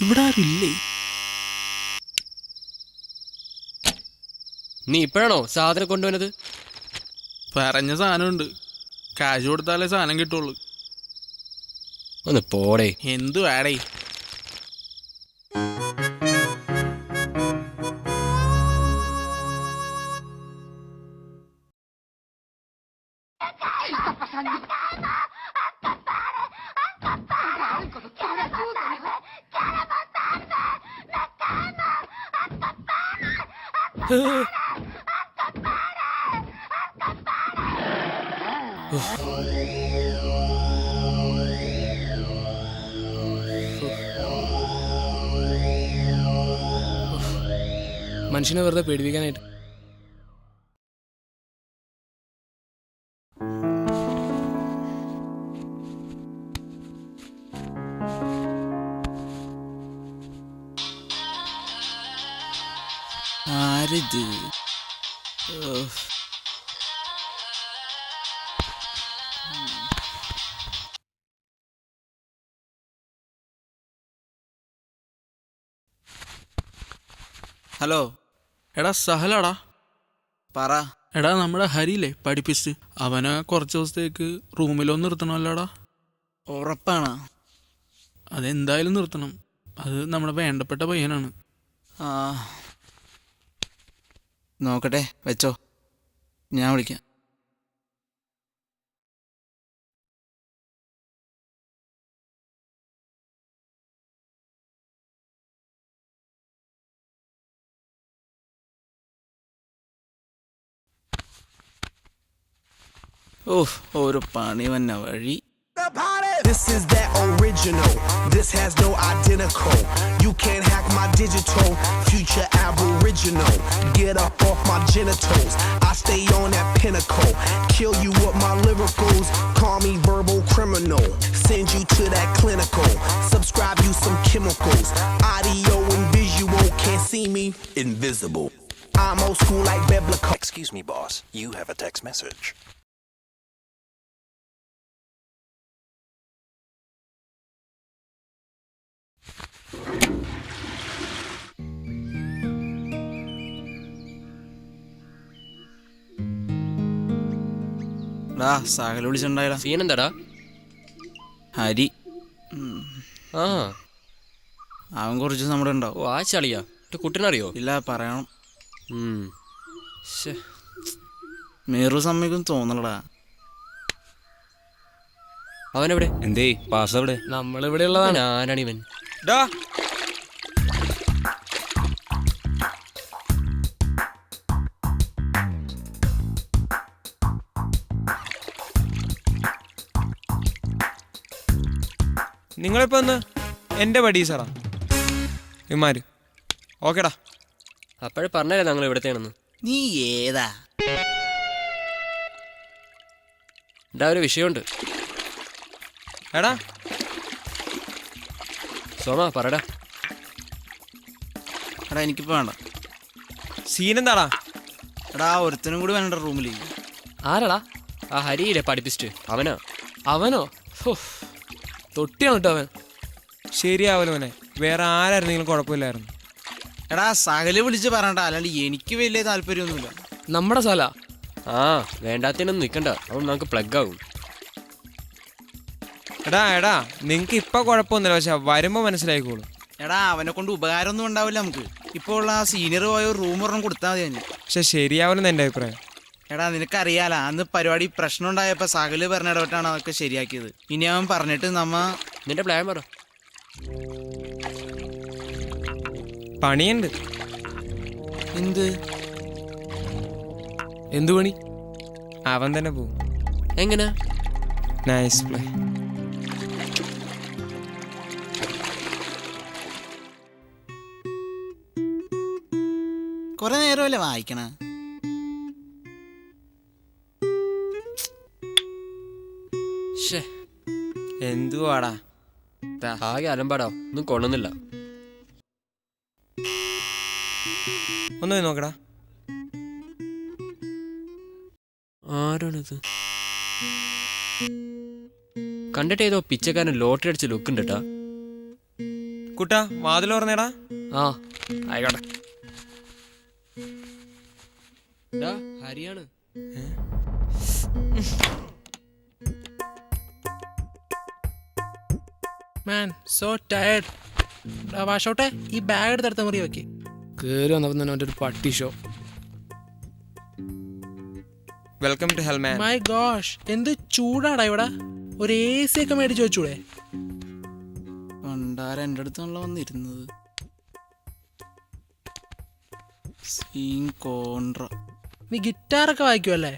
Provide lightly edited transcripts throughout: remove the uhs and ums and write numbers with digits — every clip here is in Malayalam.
ഇവിടെ ആരുമില്ലേ? നീ ഇപ്പോഴാണോ സാധനം കൊണ്ടുവന്നത്? പറഞ്ഞ സാധനമുണ്ട്, കാശ് കൊടുത്താലേ സാധനം കിട്ടുള്ളൂ. ഒന്ന് പോടേ. എന്തു വേടേ? മനുഷ്യനെ വെറുതെ പേടിപ്പിക്കാനായിട്ട്. ആരിത്? ഹലോ, എടാ സഹലാടാ. പറ. എടാ നമ്മുടെ ഹരിയില്ലേ പഠിപ്പിച്ച്, അവനെ കുറച്ച് ദിവസത്തേക്ക് റൂമിലൊന്ന് നിർത്തണമല്ലോടാ. ഉറപ്പാണ്? അതെന്തായാലും നിർത്തണം, അത് നമ്മുടെ വേണ്ടപ്പെട്ട പയ്യനാണ്. ആ നോക്കട്ടെ, വെച്ചോ, ഞാൻ വിളിക്കാം. ഓഹ്, ഒരു പണി വന്ന വഴി. This is that original. This has no identical. You can't hack my digital. Future aboriginal. Get up off my genitals. I stay on that pinnacle. Kill you with my lyricals. Call me verbal criminal. Send you to that clinical. Subscribe you some chemicals. Audio and visual. Can't see me. Invisible. I'm old school like biblical. Excuse me, boss. You have a text message. ഡാ, സകല വിളിച്ചിട്ടുണ്ടായില്ല. സീൻ എന്താടാ? ഹരി. ആ, അവൻ കുറച്ച് നമ്മുടെ ഉണ്ടാവും. ഓ ആ ചളിയാ. കുട്ടനറിയോ? ഇല്ല, പറയണം. ശ്ശെ. മേറു സമ്മതിക്കും തോന്നലടാ. അവനെവിടെ? എന്തേ പാസ് എവിടെ? നമ്മളിവിടെ ഉള്ളതാണ്. ആരാണിവൻ? നിങ്ങളിപ്പോ ഒന്ന് എൻ്റെ പടി സാറാ ഇമാര്. ഓക്കേടാ. അപ്പോഴേ പറഞ്ഞല്ലേ ഞങ്ങൾ ഇവിടത്തെയാണെന്ന്. നീ ഏതാ? എന്താ ഒരു വിഷയമുണ്ട്. എടാ സോമ പറടാ. എടാ, എനിക്കിപ്പോ വേണ്ട. സീൻ എന്താടാ? എടാ, ഒരുത്തനും കൂടി വേണ്ട റൂമിൽ. ആരാടാ? ആ ഹരിയില്ലേ പഠിപ്പിച്ചിട്ട്? അവനോ? അവനോ? തൊട്ടിയാണ് കേട്ടോ അവൻ. ശരിയാവല്ലോ മോനെ, വേറെ ആരായിരുന്നെങ്കിലും കുഴപ്പമില്ലായിരുന്നു. എടാ, സകല് വിളിച്ച് പറഞ്ഞണ്ട, അല്ലാണ്ട് എനിക്ക് വലിയ താല്പര്യമൊന്നുമില്ല. നമ്മുടെ സ്ഥല. ആ, വേണ്ടാത്തതിനൊന്നും നിൽക്കണ്ട, അവൻ നമുക്ക് പ്ലഗ് ആകും. എടാ നിങ്ങക്ക് ഇപ്പൊ കുഴപ്പമൊന്നുമില്ല, പക്ഷെ വരുമ്പോ മനസ്സിലായിക്കോളൂ. എടാ, അവനെ കൊണ്ട് ഉപകാരമൊന്നും ഉണ്ടാവില്ല നമുക്ക്. ഇപ്പോൾ ഉള്ള ആ സീനിയർ പോയ ഒരു റൂം ഒരെണ്ണം കൊടുത്താൽ മതി അവന്. പക്ഷെ ശരിയാവലെന്ന് എൻ്റെ അഭിപ്രായം. എടാ, നിനക്കറിയാലോ, അന്ന് പരിപാടി പ്രശ്നം ഉണ്ടായപ്പോൾ സകല് പറഞ്ഞിടവിട്ടാണ് അതൊക്കെ ശരിയാക്കിയത്. ഇനി അവൻ പറഞ്ഞിട്ട് നിന്റെ പ്ലാൻ പറ. പണിയുണ്ട്. എന്ത് പണി? അവൻ തന്നെ പോവും. എങ്ങനെ? Nice play. കുറെ നേരമല്ലേ വായിക്കണ? എന്തുവാടാ ആകെ അലമ്പാടാ, ഒന്നും കൊള്ളുന്നില്ല. ഒന്ന് നോക്കടാ. ആരാണിത്? കണ്ടിട്ട് ഏതോ പിച്ചക്കാരൻ ലോട്ടറി അടിച്ച് ലുക്ക് ഉണ്ട് കേട്ടാ. കുട്ടാ വാതിൽ തുറന്നേടാ. ആ ആയിക്കോട്ടെ. ഹരിയാണ്. Man so tired. വാഷോട്ടെ, ഈ ബാഗ് എടുത്തെടുത്ത മുറി വെക്ക്. കേറി വന്നപ്പോ തന്നെ അവൻ്റെ ഒരു പട്ടി show. Welcome to hell man. My gosh, എന്ത് ചൂടാടാ ഇവിടെ. ഒരു AC ഒക്കെ മേടിച്ചു വെച്ചൂടെ? പണ്ടാര എൻ്റെ അടുത്താണല്ലോ വന്നിരുന്നത്. സീൻ കോൺട്ര. നീ ഗിറ്റാറൊക്കെ വായിക്കുമല്ലേ?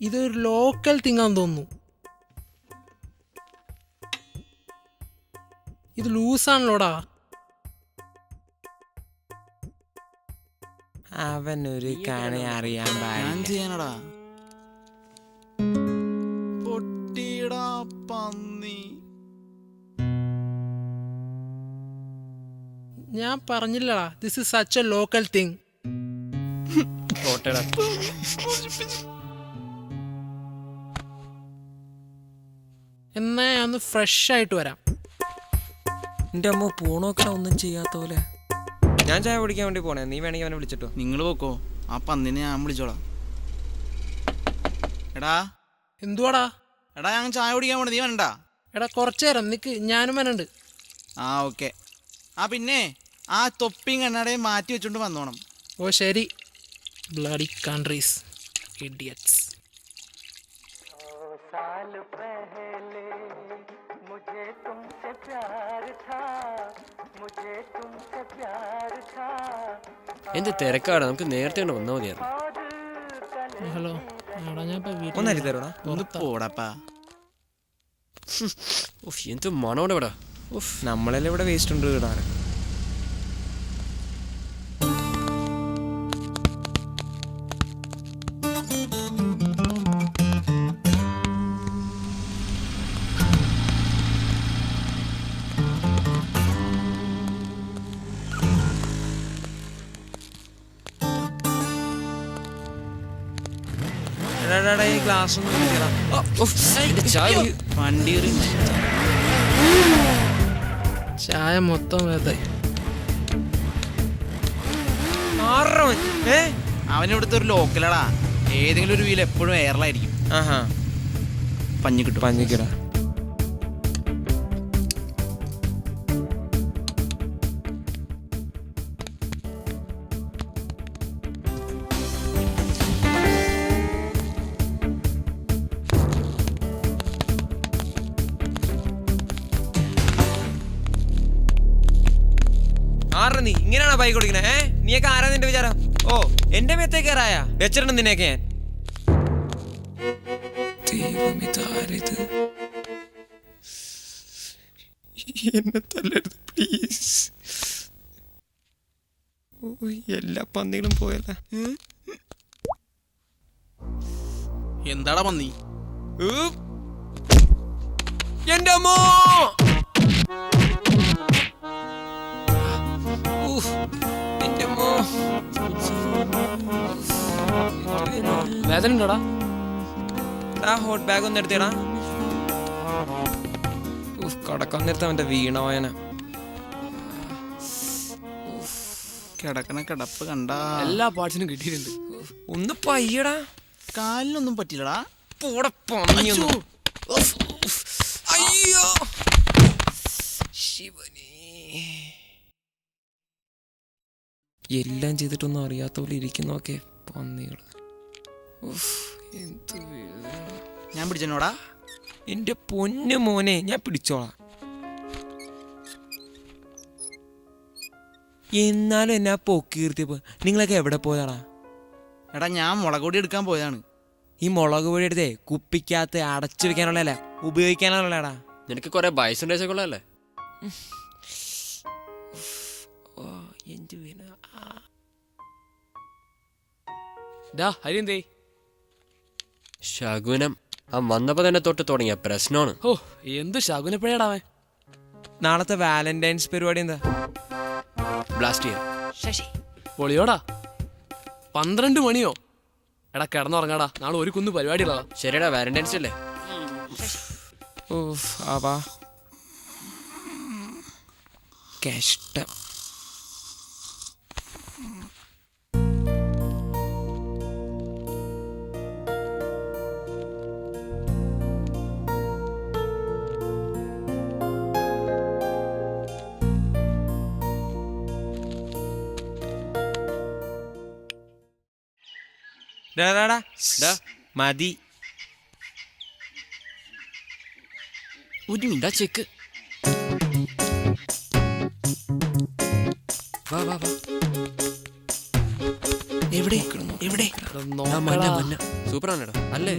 ഇതൊരു ലോക്കൽ തിങ്ങാന്ന് തോന്നുന്നു. ഇത് ലൂസാണല്ലോടാ. അവനൊരു കണി അറിയാൻ ഞാൻ പാടില്ല. ചെയ്യാനടാ. പൊട്ടിടാ പന്നി. ഞാൻ പറഞ്ഞില്ലടാ, this is such a local thing. കോട്ടയുടെ എന്നാ ഞാൻ ഒന്ന് ഫ്രഷ് ആയിട്ട് വരാം. എന്റെ അമ്മ പോണോക്കട ഒന്നും ചെയ്യാത്ത പോലെ. ഞാൻ ചായ കുടിക്കാൻ വേണ്ടി പോണേ, നീ വേണമെങ്കിൽ അവനെ വിളിച്ചിട്ടോ. നിങ്ങൾ പോക്കോ, ആ പന്നിനെ ഞാൻ വിളിച്ചോളാം. എടാ എന്തുവാടാ? എടാ ഞാൻ ചായ കുടിക്കാൻ പോണേ, നീ വേണ്ട? എടാ കുറച്ചു നേരം നിക്ക്, ഞാനും വരണ്ട്. ആ ഓക്കെ. ആ പിന്നെ ആ തൊപ്പിയും കണ്ണടയും മാറ്റി വെച്ചോണ്ട് വന്നോണം. ഓ ശരി. Bloody countries idiots. എന്ത് തിരക്കാണ്, നമുക്ക് നേരത്തെ കൊണ്ട് വന്നാൽ മതിയായിരുന്നു. ഹലോ, എടാ ഞാൻ ഇപ്പൊ ഒന്നരി തരൂടാ. ഒന്ന് പോടപ്പാ. എന്ത് മണോടെ ഇവിടെ. നമ്മളെല്ലാം ഇവിടെ വേസ്റ്റ് ഉണ്ട് ഇടാറ്. ഈ ഗ്ലാസ് ഒന്നും ഇല്ലടാ. വണ്ടി ചായ മൊത്തം വേദായി. അവനിവിടുത്തെ ഒരു ലോക്കലടാ. ഏതെങ്കിലും ഒരു വീൽ എപ്പോഴും എയറിലായിരിക്കും. ആഹാ, പഞ്ഞി കിട്ടും. പഞ്ഞിക്കടാ. ആറ് നീ ഇങ്ങനെയാണോ ബൈക്ക് ഓടിക്കണേ? നീയൊക്കെ ആരാ നിന്റെ വിചാരം? ഓ, എന്റെ മേത്തേക്ക് കയറായ വെച്ചിട്ടുണ്ട് നിന്നെയൊക്കെ ഞാൻ. എന്നെ തല്ലരുത് പ്ലീസ്. എല്ലാ പന്നികളും പോയല്ല. എന്താടാ പന്നി? എന്റെ അമ്മോ, എന്റെ അമ്മോ, വേദന ഉണ്ടോടാ? ഹോട്ട് ബാഗ് ഒന്ന് എടുത്തേടാ. കടക്കാൻ നേരത്തെ അവന്റെ വീണോയന. കിടക്കണ കിടപ്പ് കണ്ടാ എല്ലാ പാർട്സിനും കിട്ടിയിട്ടുണ്ട്. ഒന്ന് പയ്യടാ. കാലിനൊന്നും പറ്റില്ലടാ. പോടെ പന്നിയൊന്നും. അയ്യോ ശിവനേ, എല്ലാം ചെയ്തിട്ടൊന്നും അറിയാത്ത പോലെ ഇരിക്കുന്നൊക്കെ പന്നികള്. എന്ത് ഞാൻ പിടിച്ചോടാ. എന്റെ പൊന്നു മോനെ, ഞാൻ പിടിച്ചോളാം. എന്നാലും എന്നാ പൊക്കീർത്തിയപ്പോ നിങ്ങളൊക്കെ എവിടെ പോയതാടാ? എടാ ഞാൻ മുളക് പൊടി എടുക്കാൻ പോയതാണ്. ഈ മുളക് പൊടി എടുത്തേ കുപ്പിക്കകത്ത് അടച്ചു വെക്കാനുള്ളതല്ലേ, ഉപയോഗിക്കാനുള്ളടാ. നിനക്ക് കുറെ ബൈസുണ്ടേഴ്സൊക്കെ ഉള്ളതല്ലേ. ഹരി എന്തേ? ശകുനം ആ വന്നപ്പോ തന്നെ തൊട്ട് തുടങ്ങിയ പ്രശ്നമാണ്. ഓ, എന്ത് ശകുനപ്പഴയടാവൻ. നാളത്തെ വാലന്റൈൻസ് പരിപാടി എന്താ? ബ്ലാസ്റ്റ് ചെയ്യാം. പൊളിയോടാ. 12 മണിയോ? എടാ കിടന്നുറങ്ങാടാ, നാളെ ഒരു കുന്ന് പരിപാടിയുള്ളതാ. ശരിടാ, വാലന്റൈൻസ് അല്ലേ? ഓഫ് ആവാ കഷ്ടം. ഡാ. മതി. ഒരു മിനിറ്റ്. ഡാ ചെക്ക്. വാ വാ വാ. എവിടെ എവിടെ? സൂപ്പറാണേടാ അല്ലേ?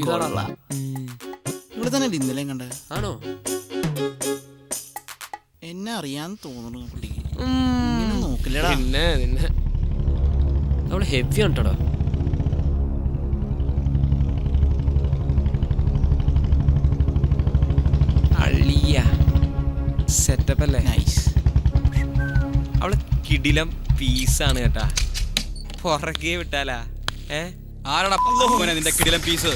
കൊള്ളാം. ഇവിടെ തന്നെ ഇന്നലെ കണ്ടത്. ആണോ? എന്നെ അറിയാന്ന് തോന്നുന്നു പുള്ളിക്ക്. ഇങ്ങനെ നോക്കില്ലടാ. പിന്നെ നിന്നെ അവള് ഹെവി ആണ്ട്ടടാ. അളിയ സെറ്റപ്പ് അല്ലേ? നൈസ്. അവള് കിടിലം പീസാണ് കേട്ടാ. പുറകെ വിട്ടാലാ. ആരടാ നിന്റെ കിടിലം പീസ്?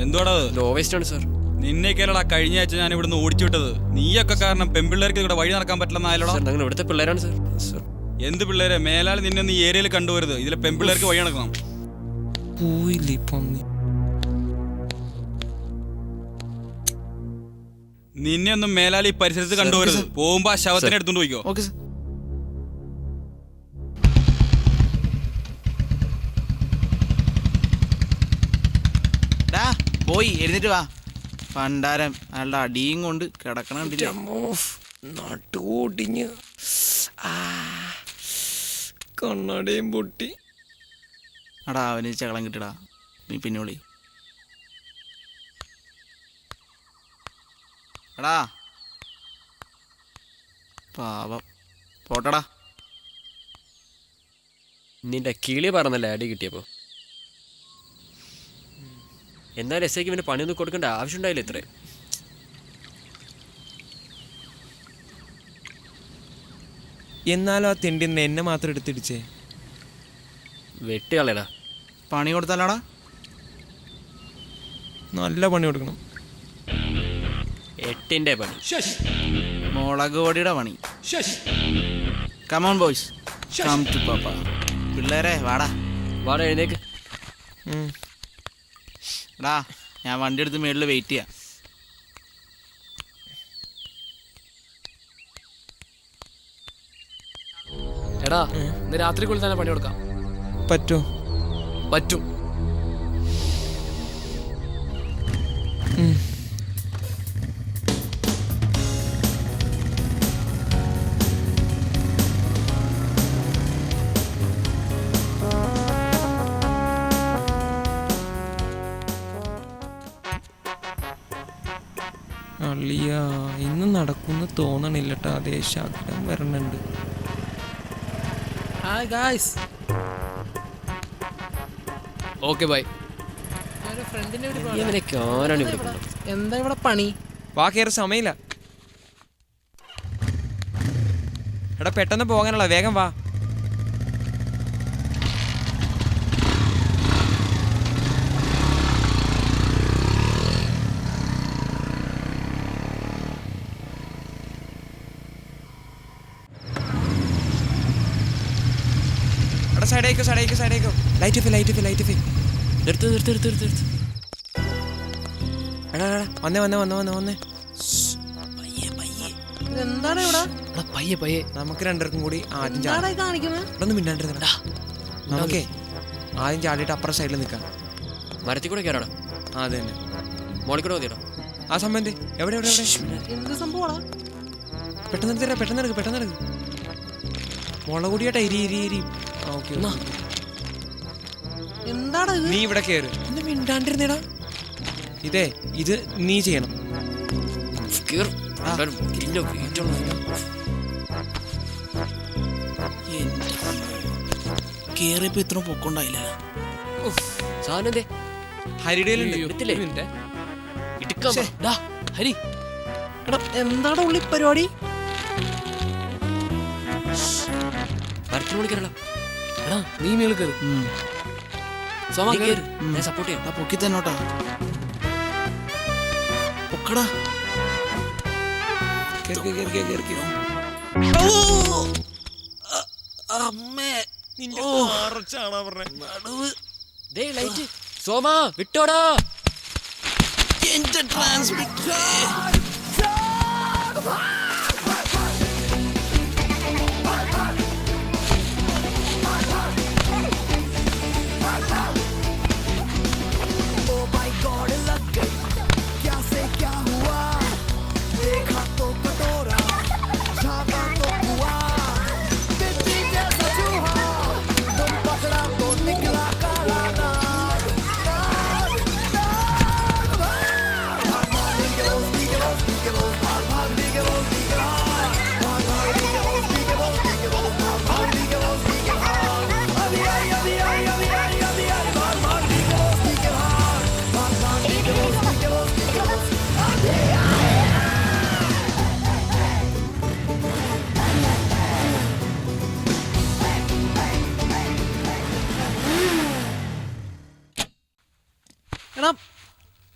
എന്തോടാ ലോ വേസ്റ്റ് ആണ് സാർ. നിന്നേക്കല്ലടാ കഴിഞ്ഞ ആഴ്ച ഞാൻ ഇവിടുന്ന് ഓടിച്ചു വിട്ടത്. നീയൊക്കെ കാരണം പെൺപിള്ളേർക്ക് ഇവിടെ വഴി നടക്കാൻ പറ്റില്ലെന്നായാലോടാ. സാർ ഞങ്ങൾ ഇവിടുത്തെ പിള്ളേരാണ് സാർ. എന്ത് പിള്ളേരെ? മേലാൽ നിന്നെ ഈ ഏരിയയിൽ കണ്ടുവരുത്. ഇതിലെ പെൺപിള്ളേർക്ക് വഴി നടക്കണം. പോയില്ലേ പന്നി. നിന്നെ ഒന്നും മേലാൽ ഈ പരിസരത്ത് കണ്ടുവരുത്. പോകുമ്പോ ആ ശവത്തിനെ എടുത്തോണ്ട് പോയിക്കോ. Okay sir. ഡാ പോയി എഴുന്നേറ്റ് വാ. പണ്ടാരം അയാളുടെ അടിയും കൊണ്ട് കിടക്കണ കണ്ടില്ല. നട്ടോടിഞ്ഞ് കണ്ണടയും പൊട്ടി. അടാ അവന് ചകളം കിട്ടടാ. നീ പിന്നെ വിളി. എടാ പാവം പോട്ടടാ. നിന്റെ കിളി പറഞ്ഞല്ലേ അടി കിട്ടിയപ്പോ. എന്നാലും എസ് ഐക്ക് പിന്നെ പണിയൊന്നും കൊടുക്കേണ്ട ആവശ്യം ഉണ്ടായില്ല ഇത്രേ. എന്നാലും ആ തിണ്ടി എന്നെ മാത്രം എടുത്തിടിച്ചേ. വെട്ടികളയടാ. പണി കൊടുത്താലോടാ? നല്ല പണി കൊടുക്കണം. 8ന്റെ പണി. മുളക് പൊടിയുടെ പണി. കമോൺ ബോയ്സ്, കം ടു പാപ്പ. പിള്ളേരെ വാടാ. വാടാ എഴുന്നേക്ക്. എടാ ഞാൻ വണ്ടി എടുത്ത് മേളിൽ വെയിറ്റ് ചെയ്യാം. എടാ ഇന്ന് രാത്രിക്കുള്ളിൽ തന്നെ പണി കൊടുക്കാം. പറ്റോ? പറ്റും. അളിയ ഇന്ന് നടക്കുമെന്ന് തോന്നണില്ലട്ടോ. അതേ ശകലം വരണുണ്ട്. Hi guys. Okay bye. ഇവനൊക്കെ ആരാണ് ഇവിടെ കൊണ്ടുവന്നത്? എന്താ ഇവിടെ പണി? വാ കയറി സമയമില്ല. എടാ പെട്ടെന്ന് പോകാനുള്ള, വേഗം വാ. എടാ സൈഡേക്കോ. ലൈറ്റ് ഫേ. നിർത്ത്. എടാ വന്നേ. എന്താണ് ഇവിടെ? പയ്യെ നമുക്ക് രണ്ടുപേർക്കും കൂടി ആദ്യം ഒന്ന് മിണ്ടാണ്ടിരുന്നടാ. നമുക്കേ ആദ്യം ചാടിയിട്ട് അപ്പുറം സൈഡിൽ നിൽക്കാം. മരത്തിൽ കൂടെ കയറാടാ. അത് തന്നെ. മോളിൽ കൂടെ മതിയടാ. ആ സംബന്ധി എവിടെ? എന്ത് സംഭവമാ? പെട്ടെന്ന് എടുക്ക്. മുളക് കൂടിയാട്ടാ. ഇരി. ഓക്കെ. എന്താണ് നീ ഇവിടെ കയറ്. ഒന്ന് മിണ്ടാണ്ടിരുന്നേടാ. ഇത് നീ ചെയ്യണം. കേറിയപ്പോ ഇത്ര പൊക്കമുണ്ടായില്ല. സാധനം ഹരിടയിലുണ്ട്. ഹരി എടാ എന്താണ് ഉള്ളി പരിപാടി? മരത്തിൽ വിളിക്കണല്ലോ. എടാ നീ മേളിൽ കയറി സോമ നീ കയറി കേറ്. ഞാൻ സപ്പോർട്ട് ചെയ്യാം. എടാ പൊക്കി തന്നോട്ടാ പൊക്കടാ. ദേ ലൈറ്റ്. സോമ വിട്ടോടാ. എന്റെ ട്രാൻസ്മിറ്റർ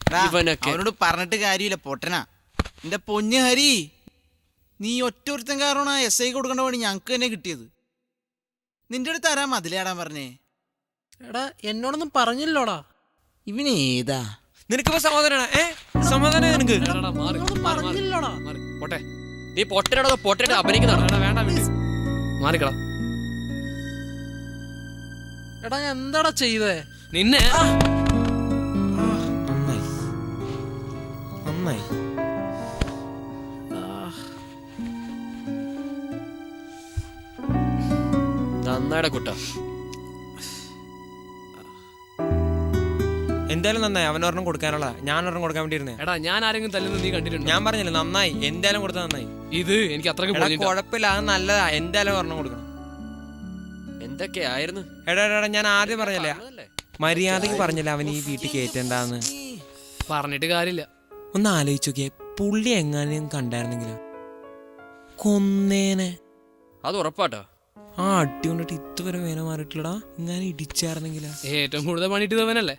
എടാ ഇവനൊക്കെ. അവനോട് പറഞ്ഞിട്ട് കാര്യമില്ല പൊട്ടനാ. എന്റെ പൊന്ന് ഹരി, നീ ഒറ്റൊരുത്തൻ കാരണമാണ് SI കൊടുക്കേണ്ട പണി ഞങ്ങക്ക് തന്നെ കിട്ടിയത്. നിന്റെ അടുത്ത് ആരാ മതിലേടാൻ പറഞ്ഞേ? എടാ എന്നോടൊന്നും പറഞ്ഞില്ലോടാ. ഇവനേതാ? നിനക്കിപ്പോ സമാധാനാണ് സമാധാനം നിനക്ക്? എന്നോടൊന്നും പറഞ്ഞില്ലോടാ. പോട്ടെ. നീ പൊട്ടനോടോ പൊട്ടനെ അഭിനയിക്കുന്നതാണ്. Please. മാറിക്കളാ. എടാ ഞാൻ എന്താടാ ചെയ്തേ? നിന്നെ നന്നായി. നന്നായിടെ കുട്ട. എന്തായാലും നന്നായി. അവനൊരെണ്ണം കൊടുക്കാനുള്ള ഞാൻ ഒരെണ്ണം കൊടുക്കാൻ വേണ്ടിയിരുന്നേ. എടാ ഞാൻ ആരെങ്കിലും തല്ലുന്നത് നീ കണ്ടിട്ടുണ്ടോ? ഞാൻ പറഞ്ഞില്ല നന്നായി. എന്തായാലും കൊടുത്താൽ നന്നായി. ഇത് എനിക്ക് അത്രയ്ക്ക് എടാ കുഴപ്പമില്ല, അത് നല്ലതാ. എന്തായാലും ഒരെണ്ണം കൊടുക്കണം. എന്തൊക്കെയായിരുന്നു? എടാ ഞാൻ ആദ്യം പറഞ്ഞല്ലേ, പറഞ്ഞതല്ലേ? മര്യാദക്ക് പറഞ്ഞില്ല അവൻ ഈ വീട്ടിൽ കയറ്റണ്ടെന്ന്. പറഞ്ഞിട്ട് കാര്യമില്ല. ഒന്ന് ആലോചിച്ച് നോക്കിയേ, പുള്ളി എങ്ങാനും കണ്ടായിരുന്നെങ്കിലോ കൊന്നേനെ. അത് ഉറപ്പാട്ടോ. ആ അടി കൊണ്ടിട്ട് ഇതുവരെ വേന മാറിയിട്ടില്ലടാ. ഇങ്ങനെ ഇടിച്ചായിരുന്നെങ്കിലോ. ഏറ്റവും കൂടുതൽ പണിയിട്ട് തവനല്ലേ.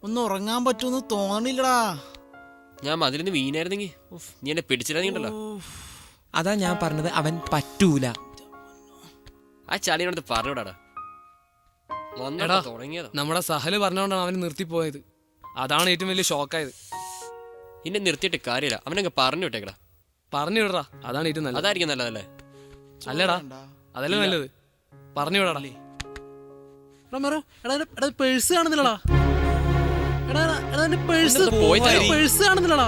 ഒന്ന് ഉറങ്ങാൻ പറ്റുമെന്ന് തോന്നണില്ലടാ. ഞാൻ മതിലിന്ന് വീണായിരുന്നെങ്കി നീ എന്നെ പിടിച്ചിരുന്നീണ്ടല്ലോ. അതാ ഞാൻ പറഞ്ഞത്, അവൻ പറ്റൂല. ആ ചളിയോട് പറഞ്ഞോടാ. എടാ തുടങ്ങിയതാ. നമ്മുടെ സഹല് പറഞ്ഞുകൊണ്ടാണ് അവന് നിർത്തിപ്പോയത്. അതാണ് ഏറ്റവും വലിയ ഷോക്കായത്. ഇന്നെ നിർത്തിയിട്ട് കാര്യമില്ല. അവനങ്ങ് പറഞ്ഞു വിട്ടേക്കടാ. പറഞ്ഞു വിടറാ, അതാണ് ഏറ്റവും നല്ലത്. അതായിരിക്കും നല്ലതല്ലേ? അല്ലടാ അതല്ലേ നല്ലത്. പറഞ്ഞു വിടടാ. എടാ മെറു, എടാ പേഴ്സ് കാണുന്നില്ലടാ. എടാ എന്റെ പേഴ്സ് ഇതൊന്ന് പോയി തരൂ. പേഴ്സ് കാണുന്നില്ലടാ.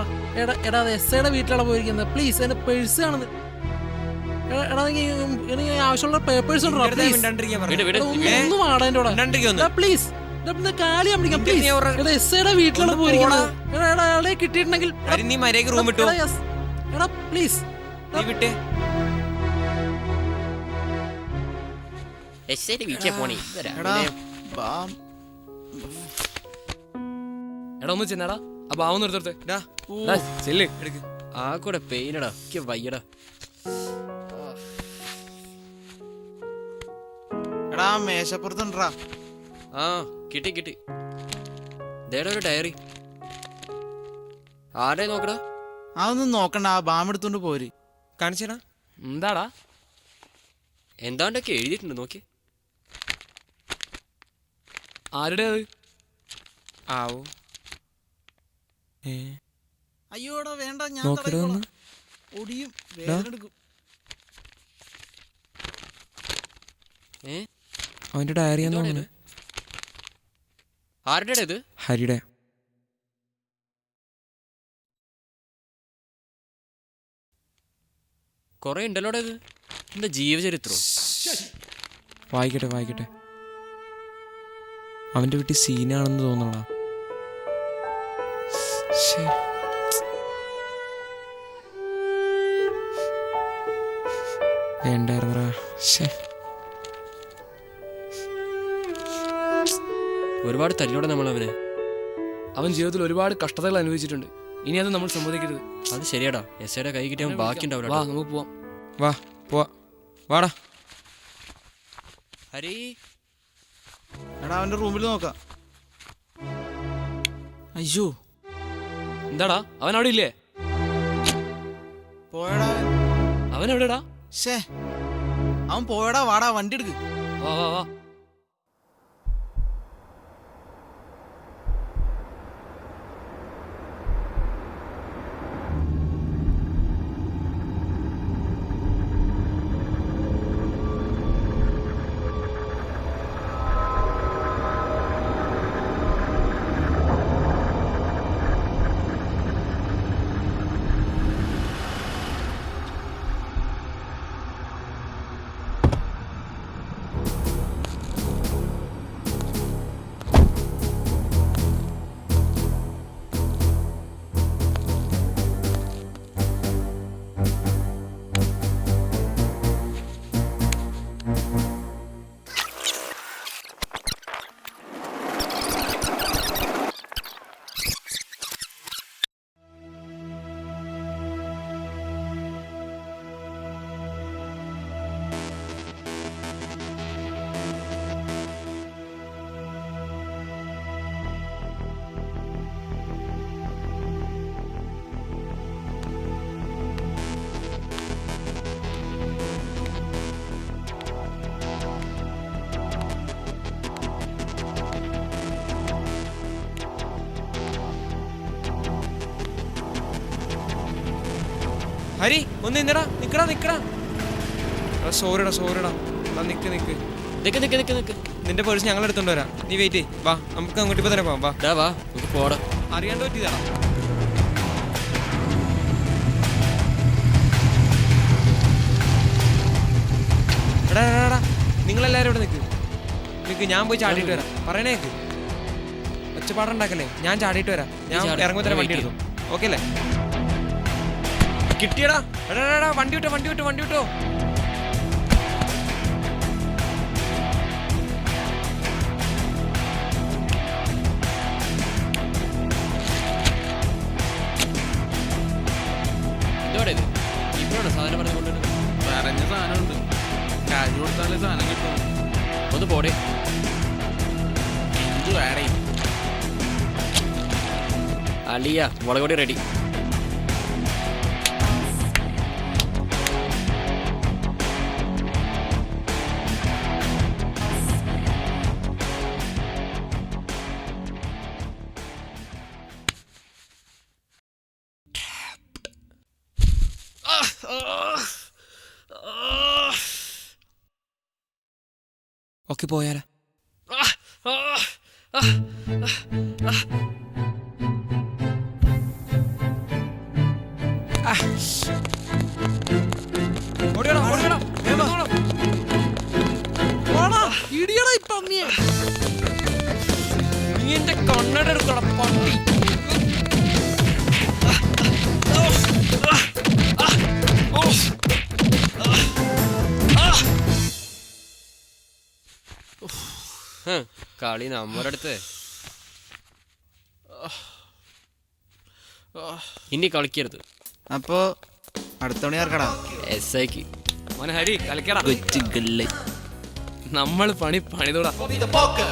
എടാ അത് SIയുടെ വീട്ടിലാണ് പോയിരിക്കുന്നത്. പ്ലീസ് എന്റെ പേഴ്സ് കാണുന്നില്ല. എടാ എനിക്ക് ആവശ്യമുള്ള പേപ്പേഴ്സ് ഉണ്ടോ? മിണ്ടാണ്ടിരിക്കാൻ പറഞ്ഞു. വിട്. ഒന്നും ആടാ എന്റെ കൂടെ. മിണ്ടാണ്ടിരിക്കാൻ ഒന്ന്. പ്ലീസ് കാലി പിടിക്കാം പ്ലീസ്. എടാ SIയുടെ വീട്ടിലാണ് ഒന്ന് പോയിരിക്കുന്നത്. എടാ അയാളെ കിട്ടിയിട്ടുണ്ടെങ്കിൽ ഹരി, നീ മര്യാദക്ക് റൂം ഇട്ടു. എടാ പ്ലീസ്. നീ വിട്ടേ. വീട്ടിൽ പോണേ. എടാ ബാ. എടാ ഒന്ന് ചെന്നടാ. ആ ഭാവം നിർത്തേ. ഡാ, ചെല്ല്. എടുക്ക്. ആ കൂടെ പെയിനടാ. എനിക്ക് വയ്യടാ. എടാ മേശപ്പുറത്തുണ്ടാ. ആ കിട്ടി. ദേടാ ഒരു ഡയറി. ആരെ നോക്കടാ. അതൊന്നും നോക്കണ്ട, ആ ബാം എടുത്തോണ്ട് പോര്. കാണിച്ചേടാ. എന്താടാ? എന്താണ്ടൊക്കെ എഴുതിയിട്ടുണ്ട്, നോക്കി. ആരുടെ അത്? ആവോ. അയ്യോടാ വേണ്ട, ഞാൻ നോക്കിടാ ഒന്ന്. ഒടിയും വേദന എടുക്കും. അവന്റെ ഡയറി എന്ന് ആരുടെ ഇത്? ഹരിയുടെ. കൊറേ ഉണ്ടല്ലോടെ ഇത്. എന്താ ജീവചരിത്രം? വായിക്കട്ടെ. അവന്റെ വീട്ടിൽ സീനാണെന്ന് തോന്നണ. വേണ്ടായിരുന്നടാ. ഒരുപാട് തല്ലോടെ നമ്മൾ അവനെ. അവൻ ജീവിതത്തിൽ ഒരുപാട് കഷ്ടതകൾ അനുഭവിച്ചിട്ടുണ്ട്. ഇനി അത് നമ്മൾ സമ്മതിക്കരുത്. അത് ശരിയാടാ. SIയുടെ കൈ കിട്ടിയാൽ ബാക്കി ഉണ്ടാവില്ല. വാ നമുക്ക് പോവാം. വാടാ. ഹരി എടാ അവന്റെ റൂമിൽ നോക്കാം. അയ്യോ എന്താടാ അവൻ അവിടെ ഇല്ലേ? പോയടാ അവൻ. അവൻ എവിടെടാ? ഷേ അവൻ പോയടാ. വാടാ വണ്ടി എടുക്ക്. വാ വാ വാ. ഹരി ഒന്ന് നിന്നടാ, നിക്കടാ നിക്കടാ. സോറിടാ സോറിടാ. നിക്ക് നിക്ക് നിക്ക് നിക്ക് നിക്ക് നിക്ക്. നിന്റെ പേഴ്സ് ഞങ്ങൾ എടുത്തോണ്ട് വരാം. നീ വെയിറ്റ് വാ, നമുക്ക് അങ്ങോട്ട് ഇപ്പൊ തന്നെ പോവാം. വാ ഡാ വാ നമുക്ക് പോടാ. അറിയാണ്ട് പറ്റിയതാടാ. എടാ എടാ എടാ നിങ്ങളെല്ലാരും ഇവിടെ നിക്ക് നിക്ക്. ഞാൻ പോയി ചാടിയിട്ട് വരാം. പറയണേക്ക് ഒച്ചപ്പാടുണ്ടാക്കല്ലേ. ഞാൻ ചാടിയിട്ട് വരാം. ഞാൻ ഇറങ്ങുമ്പോൾ തന്നെ വണ്ടി എടുത്തു. ഓക്കെ അല്ലേ? കിട്ടിയടാ. എടാ എടാ വണ്ടി വിട്ടോ വണ്ടി വിട്ടോ വണ്ടി വിട്ടോ. ഇതോടെ ഇത് ഇപ്പോഴാണ് സാധനം പറഞ്ഞു കൊണ്ടുവരുന്നത്. പറഞ്ഞ സാധനമുണ്ട്. കാശ് കൊടുത്താലേ സാധനം കിട്ടും. ഒന്ന് പോടേ. എന്ത് വേണേ അലിയ മുളക് പൊടി റെഡി. ഓക്കെ പോയാലോ? ഓടിയോടാ ഓടിയോടാ. ഇടിയടാ ഇപ്പൊ അമ്മിയെ. നീ എന്റെ കണ്ണട എടുക്കടാ പട്ടി. കളി നമ്മുടെ അടുത്ത്. ഇനി കളിക്കരുത്. അപ്പോ അടുത്ത പണി ആർക്കടാ? SIക്ക്. മോനെ ഹരി കളിക്കടാ. കൊച്ചുകളെ നമ്മൾ പണിതോടാ. Poker.